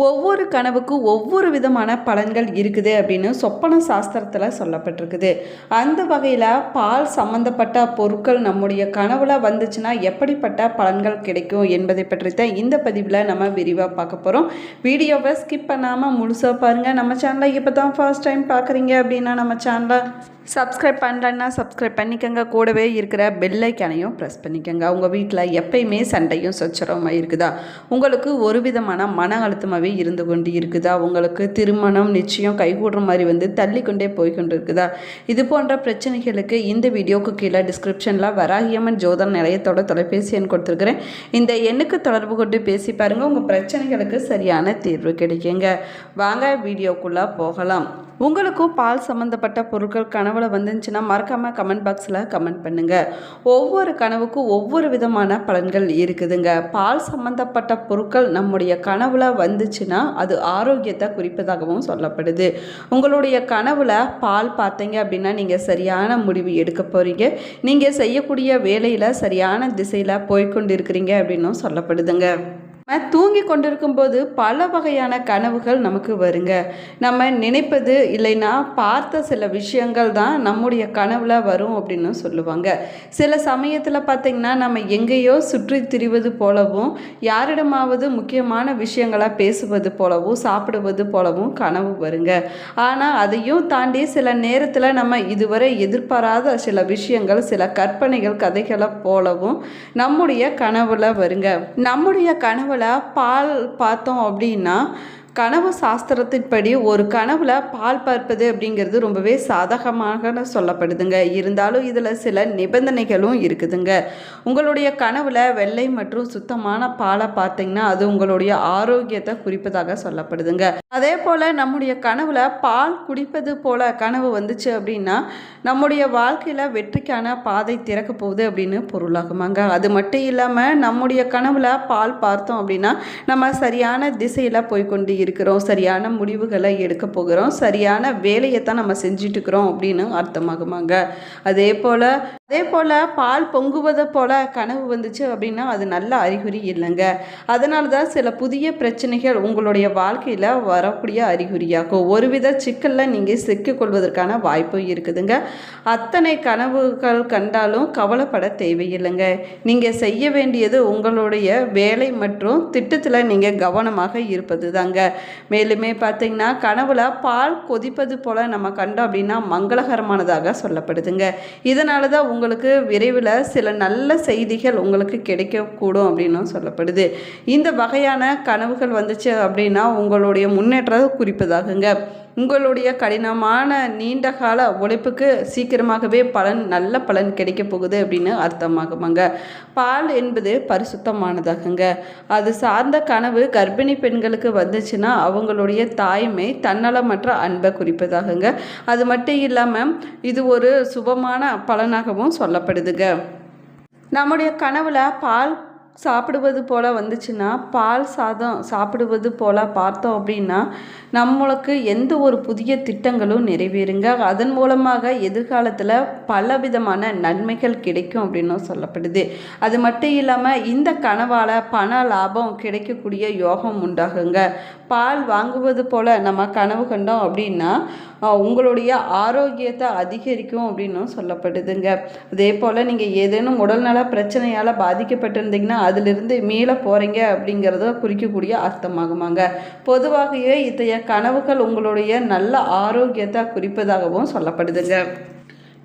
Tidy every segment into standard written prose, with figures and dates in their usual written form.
ஒவ்வொரு கனவுக்கும் ஒவ்வொரு விதமான பலன்கள் இருக்குது அப்படின்னு சொப்பன சாஸ்திரத்தில் சொல்லப்பட்டிருக்குது. அந்த வகையில் பால் சம்பந்தப்பட்ட பொருட்கள் நம்முடைய கனவுல வந்துச்சுன்னா எப்படிப்பட்ட பலன்கள் கிடைக்கும் என்பதை பற்றி தான் இந்த பதிவில் நம்ம விரிவாக பார்க்க போகிறோம். வீடியோவை ஸ்கிப் பண்ணாமல் முழுசாக பாருங்கள். நம்ம சேனலை இப்போ தான் ஃபர்ஸ்ட் டைம் பார்க்குறீங்க அப்படின்னா நம்ம சேனலை சப்ஸ்கிரைப் பண்ணலன்னா சப்ஸ்கிரைப் பண்ணிக்கோங்க. கூடவே இருக்கிற பெல் ஐக்கானையும் ப்ரெஸ் பண்ணிக்கோங்க. உங்கள் வீட்டில் எப்பயுமே சண்டையும் சச்சரவுமாக இருக்குதா? உங்களுக்கு ஒரு விதமான மன அழுத்தமாகவே இருந்து கொண்டு இருக்குதா? உங்களுக்கு திருமணம் நிச்சயம் கைகூடுற மாதிரி தள்ளி கொண்டே போய்கொண்டு இருக்குதா? இது போன்ற பிரச்சனைகளுக்கு இந்த வீடியோக்கு கீழே டிஸ்கிரிப்ஷனில் வராகியம்மன் ஜோதிட நிலையத்தோட தொலைபேசி எண் கொடுத்துருக்குறேன். இந்த எண்ணுக்கு தொடர்பு கொண்டு பேசி பாருங்கள். உங்கள் பிரச்சனைகளுக்கு சரியான தீர்வு கிடைக்குங்க. வாங்க வீடியோக்குள்ளே போகலாம். உங்களுக்கும் பால் சம்மந்தப்பட்ட பொருட்கள் கனவுல வந்துச்சுன்னா மறக்காமல் கமெண்ட் பாக்ஸில் கமெண்ட் பண்ணுங்கள். ஒவ்வொரு கனவுக்கும் ஒவ்வொரு விதமான பலன்கள் இருக்குதுங்க. பால் சம்மந்தப்பட்ட பொருட்கள் நம்முடைய கனவுல வந்துச்சுன்னா அது ஆரோக்கியத்தை குறிப்பதாகவும் சொல்லப்படுது. உங்களுடைய கனவுல பால் பார்த்தீங்க அப்படின்னா நீங்கள் சரியான முடிவு எடுக்க போகிறீங்க. நீங்கள் செய்யக்கூடிய வேலையில் சரியான திசையில் போய்கொண்டு இருக்கிறீங்க அப்படின்னும் சொல்லப்படுதுங்க. தூங்கி கொண்டிருக்கும்போது பல வகையான கனவுகள் நமக்கு வருங்க. நம்ம நினைப்பது இல்லைன்னா பார்த்த சில விஷயங்கள் தான் நம்முடைய கனவுல வரும் அப்படின்னு சொல்லுவாங்க. சில சமயத்தில் பார்த்திங்கன்னா நம்ம எங்கேயோ சுற்றி திரிவது போலவும் யாரிடமாவது முக்கியமான விஷயங்களை பேசுவது போலவும் சாப்பிடுவது போலவும் கனவு வருங்க. ஆனால் அதையும் தாண்டி சில நேரத்தில் நம்ம இதுவரை எதிர்பாராத சில விஷயங்கள் சில கற்பனைகள் கதைகளை போலவும் நம்முடைய கனவுல வருங்க. நம்முடைய கனவுல பால் பார்த்தோம் அப்படின்னா கனவு சாஸ்திரத்தின்படி ஒரு கனவுல பால் பார்ப்பது அப்படிங்கிறது ரொம்பவே சாதகமாக சொல்லப்படுதுங்க. இருந்தாலும் இதில் சில நிபந்தனைகளும் இருக்குதுங்க. உங்களுடைய கனவுல வெள்ளை மற்றும் சுத்தமான பாலை பார்த்தீங்கன்னா அது உங்களுடைய ஆரோக்கியத்தை குறிப்பதாக சொல்லப்படுதுங்க. அதே போல் நம்முடைய கனவுல பால் குடிப்பது போல கனவு வந்துச்சு அப்படின்னா நம்முடைய வாழ்க்கையில் வெற்றிக்கான பாதை திறக்க போகுது அப்படின்னு பொருளாகுமாங்க. அது மட்டும் இல்லாமல் நம்முடைய கனவுல பால் பார்த்தோம் அப்படின்னா நம்ம சரியான திசையில் போய்கொண்டு இருக்கிறோம், சரியான முடிவுகளை எடுக்க போகிறோம், சரியான வேலையை தான் நம்ம செஞ்சுட்டு இருக்கிறோம் அப்படின்னு அர்த்தமாகுமாங்க. அதே போல் பால் பொங்குவதை போல கனவு வந்துச்சு அப்படின்னா அது நல்ல அறிகுறி இல்லைங்க. அதனால தான் சில புதிய பிரச்சனைகள் உங்களுடைய வாழ்க்கையில் வரக்கூடிய அறிகுறியாகும். ஒருவித சிக்கலில் நீங்கள் சிக்கிக்கொள்வதற்கான வாய்ப்பும் இருக்குதுங்க. அத்தனை கனவுகள் கண்டாலும் கவலைப்பட தேவையில்லைங்க. நீங்கள் செய்ய வேண்டியது உங்களுடைய வேலை மற்றும் திட்டத்தில் நீங்கள் கவனமாக இருப்பது தாங்க. மேலுமே பார்த்தீங்கன்னா கனவுல பால் கொதிப்பது போல நம்ம கண்டோம் அப்படின்னா மங்களகரமானதாக சொல்லப்படுதுங்க. இதனால தான் உங்களுக்கு விரைவில் சில நல்ல செய்திகள் உங்களுக்கு கிடைக்கக்கூடும் அப்படின்னும் சொல்லப்படுது. இந்த வகையான கனவுகள் வந்துச்சு அப்படின்னா உங்களுடைய முன்னேற்றத்தை குறிப்பதாகுங்க. உங்களுடைய கடினமான நீண்டகால உழைப்புக்கு சீக்கிரமாகவே நல்ல பலன் கிடைக்க போகுது அப்படின்னு அர்த்தமாகுமாங்க. பால் என்பது பரிசுத்தமானதாகுங்க. அது சார்ந்த கனவு கர்ப்பிணி பெண்களுக்கு வந்துச்சுன்னா அவங்களுடைய தாய்மை தன்னலமற்ற அன்பை குறிப்பதாகுங்க. அது மட்டும் இல்லாமல் இது ஒரு சுபமான பலனாகவும் சொல்லப்படுதுங்க. நம்முடைய கனவுல பால் சாப்பிடுவது போல் வந்துச்சுன்னா பால் சாதம் சாப்பிடுவது போல் பார்த்தோம் அப்படின்னா நம்மளுக்கு எந்த ஒரு புதிய திட்டங்களும் நிறைவேறுங்க. அதன் மூலமாக எதிர்காலத்தில் பலவிதமான நன்மைகள் கிடைக்கும் அப்படின்னும் சொல்லப்படுது. அது மட்டும் இல்லாமல் இந்த கனவால் பண லாபம் கிடைக்கக்கூடிய யோகம் உண்டாகுங்க. பால் வாங்குவது போல் நம்ம கனவு கண்டோம் அப்படின்னா உங்களுடைய ஆரோக்கியத்தை அதிகரிக்கும் அப்படின்னும் சொல்லப்படுதுங்க. அதே போல் நீங்கள் ஏதேனும் உடல்நல பிரச்சனையால் பாதிக்கப்பட்டிருந்தீங்கன்னா அதிலிருந்து மீள போகிறீங்க அப்படிங்கிறத குறிக்கக்கூடிய அர்த்தமாகுமாங்க. பொதுவாகவே இத்தகைய கனவுகள் உங்களுடைய நல்ல ஆரோக்கியத்தை குறிப்பதாகவும் சொல்லப்படுதுங்க.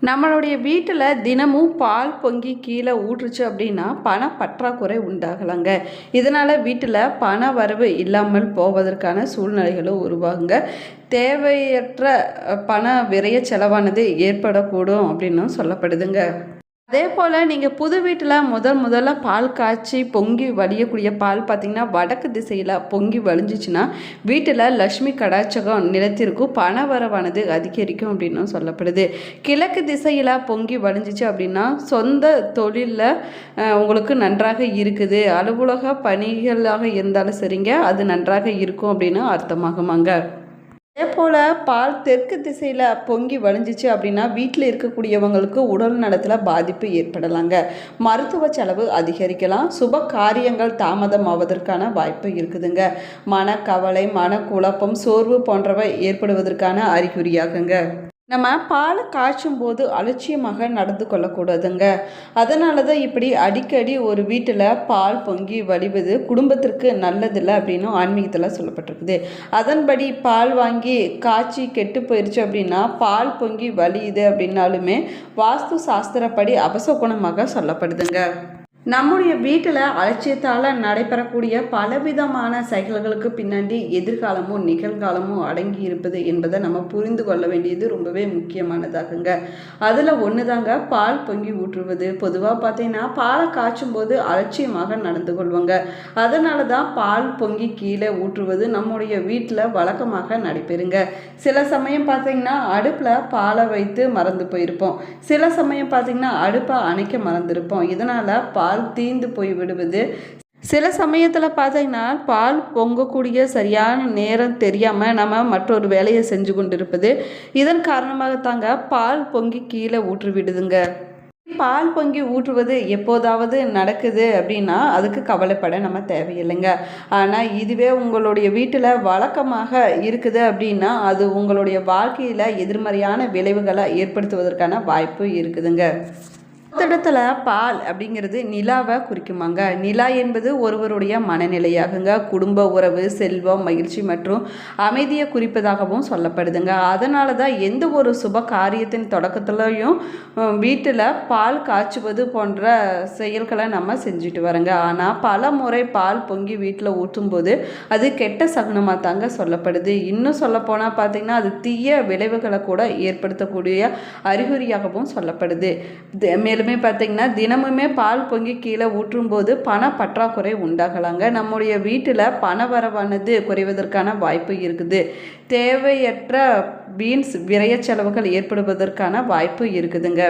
நம்மளுடைய வீட்டில் தினமும் பால் பொங்கி கீழே ஊற்றுச்சு அப்படின்னா பண பற்றாக்குறை உண்டாகலாங்க. இதனால் வீட்டில் பண வரவு இல்லாமல் போவதற்கான சூழ்நிலைகளும் உருவாகுங்க. தேவையற்ற பண விரய செலவானது ஏற்படக்கூடும் அப்படின்னும் சொல்லப்படுதுங்க. அதே போல் நீங்கள் புது வீட்டில் முதல்ல பால் காய்ச்சி பொங்கி வலியக்கூடிய பால் பார்த்திங்கன்னா வடக்கு திசையில் பொங்கி வலிஞ்சிச்சுன்னா வீட்டில் லக்ஷ்மி கடாட்சகம் நிலத்திற்கும் பண வரவானது அதிகரிக்கும் அப்படின்னும் சொல்லப்படுது. கிழக்கு திசையில் பொங்கி வலிஞ்சிச்சு அப்படின்னா சொந்த தொழிலில் உங்களுக்கு நன்றாக இருக்குது, அலுவலக பணிகளாக இருந்தாலும் சரிங்க அது நன்றாக இருக்கும் அப்படின்னு அர்த்தமாகுமாங்க. அதேபோல் பால் தெற்கு திசையில் பொங்கி வழிஞ்சிச்சு அப்படின்னா வீட்டில் இருக்கக்கூடியவங்களுக்கு உடல் நலத்தில் பாதிப்பு ஏற்படலாங்க. மருத்துவ செலவு அதிகரிக்கலாம். சுப காரியங்கள் தாமதம் ஆவதற்கான வாய்ப்பு இருக்குதுங்க. மனக்கவலை, மனக்குழப்பம், சோர்வு போன்றவை ஏற்படுவதற்கான அறிகுறியாகுங்க. நம்ம பாலை காய்ச்சும் போது அலட்சியமாக நடந்து கொள்ளக்கூடாதுங்க. அதனால தான் இப்படி அடிக்கடி ஒரு வீட்டில் பால் பொங்கி வழிவது குடும்பத்திற்கு நல்லதில்லை அப்படின்னு ஆன்மீகத்தில் சொல்லப்பட்டிருக்குது. அதன்படி பால் வாங்கி காய்ச்சி கெட்டு போயிடுச்சு அப்படின்னா பால் பொங்கி வழியுது அப்படின்னாலுமே வாஸ்து சாஸ்திரப்படி அபசகுணமாக சொல்லப்படுதுங்க. நம்முடைய வீட்டில் அலட்சியத்தால் நடைபெறக்கூடிய பலவிதமான செயல்களுக்கு பின்னாடி எதிர்காலமும் நிகழ்காலமும் அடங்கி இருப்பது என்பதை நம்ம புரிந்து கொள்ள வேண்டியது ரொம்பவே முக்கியமானதாகுங்க. அதில் ஒன்று தாங்க பால் பொங்கி ஊற்றுவது. பொதுவாக பார்த்தீங்கன்னா பாலை காய்ச்சும் போது அலட்சியமாக நடந்து கொள்வாங்க. அதனால தான் பால் பொங்கி கீழே ஊற்றுவது நம்முடைய வீட்டில் வழக்கமாக நடைபெறுங்க. சில சமயம் பார்த்தீங்கன்னா அடுப்பில் பாலை வைத்து மறந்து போயிருப்போம். சில சமயம் பார்த்தீங்கன்னா அடுப்பை அணைக்க மறந்துருப்போம். இதனால் பால் தீந்து போய் விடுவது. சில சமயத்தில் பார்த்தீங்கன்னா பால் பொங்கக்கூடிய சரியான நேரம் தெரியாமல் நம்ம மற்றொரு வேலையை செஞ்சு கொண்டு இருப்பது. இதன் காரணமாகத்தாங்க பால் பொங்கி கீழே ஊற்றி விடுதுங்க. பால் பொங்கி ஊற்றுவது எப்போதாவது நடக்குது அப்படின்னா அதுக்கு கவலைப்பட நம்ம தேவையில்லைங்க. ஆனால் இதுவே உங்களுடைய வீட்டில் வழக்கமாக இருக்குது அப்படின்னா அது உங்களுடைய வாழ்க்கையில் எதிர்மறையான விளைவுகளை ஏற்படுத்துவதற்கான வாய்ப்பு இருக்குதுங்க. இடத்துல பால் அப்படிங்கிறது நிலாவை குறிக்குமாங்க. நிலா என்பது ஒருவருடைய மனநிலையாகுங்க. குடும்ப உறவு, செல்வம், மகிழ்ச்சி மற்றும் அமைதியை குறிப்பதாகவும் சொல்லப்படுதுங்க. அதனால தான் எந்த ஒரு சுப காரியத்தின் தொடக்கத்துலையும் வீட்டில் பால் காய்ச்சுவது போன்ற செயல்களை நம்ம செஞ்சுட்டு வரோங்க. ஆனால் பல முறை பால் பொங்கி வீட்டில் ஊற்றும்போது அது கெட்ட சகுனமாக தாங்க சொல்லப்படுது. இன்னும் சொல்லப்போனால் பார்த்திங்கன்னா அது தீய விளைவுகளை கூட ஏற்படுத்தக்கூடிய அறிகுறியாகவும் சொல்லப்படுது. மேலுமே பார்த்திங்கன்னா தினமுமே பால் பொங்கி கீழே ஊற்றும்போது பண பற்றாக்குறை உண்டாகலாங்க. நம்முடைய வீட்டில் பண வரவானது குறைவதற்கான வாய்ப்பு இருக்குது. தேவையற்ற வீண் விரய செலவுகள் ஏற்படுவதற்கான வாய்ப்பு இருக்குதுங்க.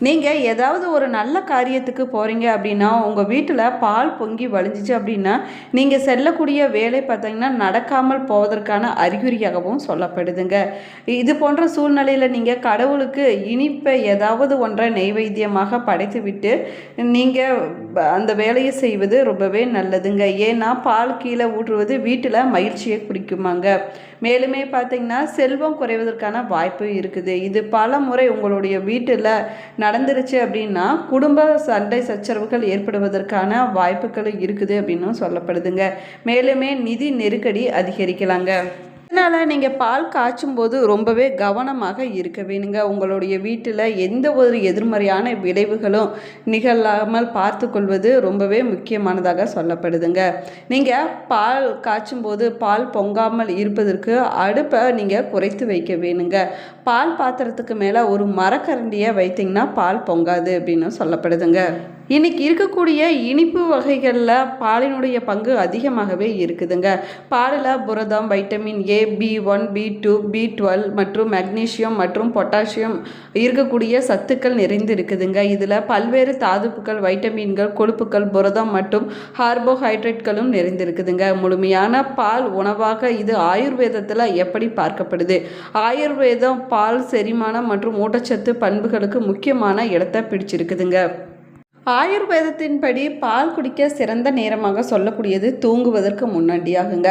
நீங்கள் ஏதாவது ஒரு நல்ல காரியத்துக்கு போகிறீங்க அப்படின்னா உங்கள் வீட்டில் பால் பொங்கி வழிஞ்சிச்சு அப்படின்னா நீங்கள் செல்லக்கூடிய வேலை பார்த்தீங்கன்னா நடக்காமல் போவதற்கான அறிகுறியாகவும் சொல்லப்படுதுங்க. இது போன்ற சூழ்நிலையில் நீங்கள் கடவுளுக்கு இனிப்பை ஏதாவது ஒன்றை நைவேத்தியமாக படைத்து விட்டு நீங்கள் அந்த வேலையை செய்வது ரொம்பவே நல்லதுங்க. ஏன்னா பால் கீழே ஊற்றுவது வீட்டில் மகிழ்ச்சியை குறிக்குமாங்க. மேலுமே பார்த்திங்கன்னா செல்வம் குறைவதற்கான வாய்ப்பு இருக்குது. இது பல முறை உங்களுடைய வீட்டில் நடந்துருச்சு அப்படின்னா குடும்ப சண்டை சச்சரவுகள் ஏற்படுவதற்கான வாய்ப்புகள் இருக்குது அப்படின்னும் சொல்லப்படுதுங்க. மேலுமே நிதி நெருக்கடி அதிகரிக்கலாங்க. அதனால் நீங்கள் பால் காய்ச்சும் போது ரொம்பவே கவனமாக இருக்க வேணுங்க. உங்களுடைய வீட்டில் எந்த ஒரு எதிர்மறையான விளைவுகளும் நிகழாமல் பார்த்து கொள்வது ரொம்பவே முக்கியமானதாக சொல்லப்படுதுங்க. நீங்கள் பால் காய்ச்சும் போது பால் பொங்காமல் இருப்பதற்கு அடுப்பை நீங்கள் குறைத்து வைக்க வேணுங்க. பால் பாத்திரத்துக்கு மேலே ஒரு மரக்கரண்டியை வைத்திங்கன்னா பால் பொங்காது அப்படின்னு சொல்லப்படுதுங்க. இன்றைக்கி இருக்கக்கூடிய இனிப்பு வகைகளில் பாலினுடைய பங்கு அதிகமாகவே இருக்குதுங்க. பாலில் புரதம், vitamin A, B1, B2, B12 மற்றும் மெக்னீசியம் மற்றும் பொட்டாசியம் இருக்கக்கூடிய சத்துக்கள் நிறைந்து இருக்குதுங்க. இதில் பல்வேறு தாதுப்புக்கள், வைட்டமின்கள், கொழுப்புக்கள், புரதம் மற்றும் கார்போஹைட்ரேட்களும் நிறைந்திருக்குதுங்க. முழுமையான பால் உணவாக இது ஆயுர்வேதத்தில் எப்படி பார்க்கப்படுது? ஆயுர்வேதம் பால் செரிமானம் மற்றும் ஊட்டச்சத்து பண்புகளுக்கு முக்கியமான இடத்தை பிடிச்சிருக்குதுங்க. ஆயுர்வேதத்தின்படி பால் குடிக்க சிறந்த நேரமாக சொல்லக்கூடியது தூங்குவதற்கு முன்னாடியாகுங்க.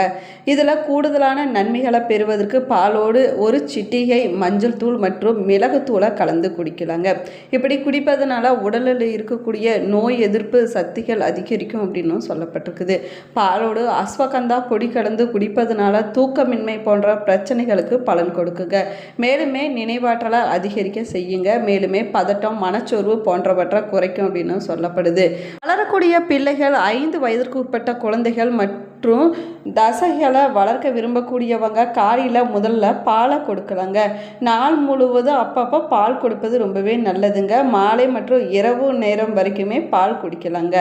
இதில் கூடுதலான நன்மைகளை பெறுவதற்கு பாலோடு ஒரு சிட்டிகை மஞ்சள் தூள் மற்றும் மிளகுத்தூளை கலந்து குடிக்கலாங்க. இப்படி குடிப்பதனால உடலில் இருக்கக்கூடிய நோய் எதிர்ப்பு சக்திகள் அதிகரிக்கும் அப்படின்னும் சொல்லப்பட்டிருக்குது. பாலோடு அஸ்வகந்தா பொடி கலந்து குடிப்பதனால தூக்கமின்மை போன்ற பிரச்சனைகளுக்கு பலன் கொடுக்குங்க. மேலுமே நினைவாற்றலை அதிகரிக்க செய்யுங்க. மேலுமே பதட்டம், மனச்சோர்வு போன்றவற்றை குறைக்கும் அப்படின்னு சொல்லப்படுது. வளரக்கூடிய பிள்ளைகள், 5 வயதிற்கு உட்பட்ட குழந்தைகள் மற்றும் தசைகளை வளர்க்க விரும்பக்கூடியவங்க காலையில் முதல்ல பாலை கொடுக்கலாங்க. நாள் முழுவதும் அப்பப்போ பால் கொடுப்பது ரொம்பவே நல்லதுங்க. மாலை மற்றும் இரவு நேரம் வரைக்குமே பால் குடிக்கலாங்க.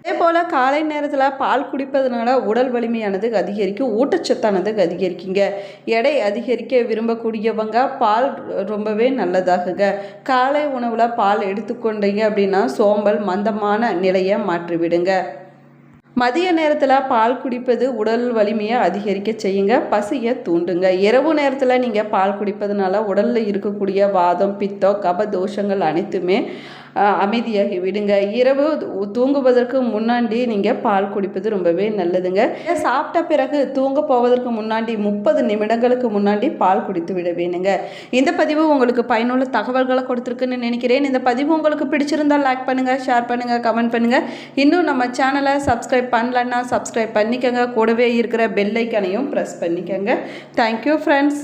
அதே போல் காலை நேரத்தில் பால் குடிப்பதனால உடல் வலிமையானது அதிகரிக்கும், ஊட்டச்சத்தானது அதிகரிக்குங்க. எடை அதிகரிக்க விரும்பக்கூடியவங்க பால் ரொம்பவே நல்லதாகுங்க. காலை உணவில் பால் எடுத்துக்கொண்டீங்க அப்படின்னா சோம்பல், மந்தமான நிலையை மாற்றிவிடுங்க. மதிய நேரத்தில் பால் குடிப்பது உடல் வலிமையை அதிகரிக்க செய்யுங்க, பசியை தூண்டுங்க. இரவு நேரத்தில் நீங்கள் பால் குடிப்பதனால உடலில் இருக்கக்கூடிய வாதம், பித்தம், கப தோஷங்கள் அனைத்துமே அமைதியாகி விடுங்க. இரவு தூங்குவதற்கு முன்னாடி நீங்கள் பால் குடிப்பது ரொம்பவே நல்லதுங்க. சாப்பிட்ட பிறகு தூங்க போவதற்கு முன்னாடி 30 நிமிடங்களுக்கு முன்னாடி பால் குடித்து விட வேணுங்க. இந்த பதிவு உங்களுக்கு பயனுள்ள தகவல்களை கொடுத்துருக்குன்னு நினைக்கிறேன். இந்த பதிவு உங்களுக்கு பிடிச்சிருந்தால் லைக் பண்ணுங்கள், ஷேர் பண்ணுங்கள், கமெண்ட் பண்ணுங்கள். இன்னும் நம்ம சேனலை சப்ஸ்கிரைப் பண்ணலன்னா சப்ஸ்கிரைப் பண்ணிக்கோங்க. கூடவே இருக்கிற பெல் ஐக்கானையும் ப்ரெஸ் பண்ணிக்கோங்க. Thank you friends.